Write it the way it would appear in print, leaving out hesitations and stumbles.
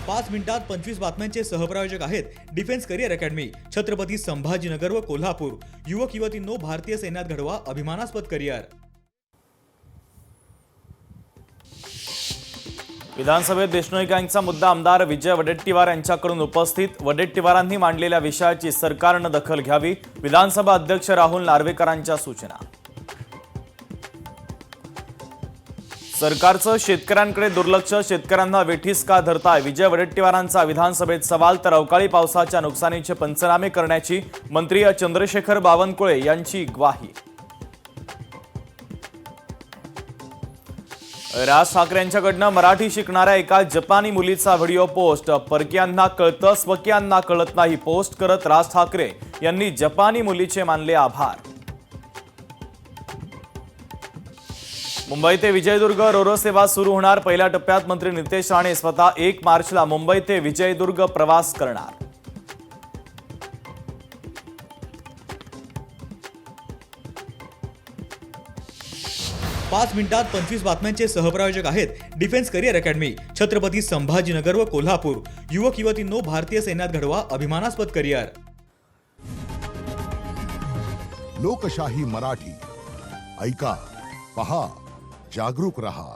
5 मिनिटात 25 बातम्यांचे सहप्रायोजक आहेत defence career academy, Chhatrapati Sambhajinagar व कोल्हापूर। युवक युवतींनो, भारतीय सैन्यात घडवा अभिमानास्पद करिअर। विधानसभेत देशमुख गँगचा मुद्दा आमदार विजय वडेट्टीवार यांच्याकडून उपस्थित। वडेट्टीवारांनी मांडलेल्या विषयाची सरकारनं दखल घ्यावी, विधानसभा अध्यक्ष राहुल नार्वेकरांच्या सूचना। सरकारचं शेतकऱ्यांकडे दुर्लक्ष, शेतकऱ्यांना वेठीस का धरताय? विजय वडेट्टीवारांचा विधानसभेत सवाल। तर अवकाळी पावसाच्या नुकसानीचे पंचनामे करण्याची मंत्री चंद्रशेखर बावनकुळे यांची ग्वाही। राज ठाकरे यांच्याकडनं मराठी शिकणाऱ्या एका जपानी मुलीचा व्हिडिओ पोस्ट। परकीयांना कळतं, स्वकीयांना कळत नाही, पोस्ट करत राज ठाकरे यांनी जपानी मुलीचे मानले आभार। मुंबई ते विजयदुर्ग रोरो सेवा सुरू होणार। पहिल्या टप्प्यात मंत्री नितेश राणे स्वतः 1 मार्चला मुंबई ते विजयदुर्ग प्रवास करणार। 5 मिनिटात 25 बातम्यांचे सहप्रायोजक आहेत defence career academy, Chhatrapati Sambhajinagar व कोल्हापूर। युवक युवतींनो, भारतीय सैन्यात घडवा अभिमानास्पद करिअर। लोकशाही मराठी ऐका, पहा, जागरूक रहा।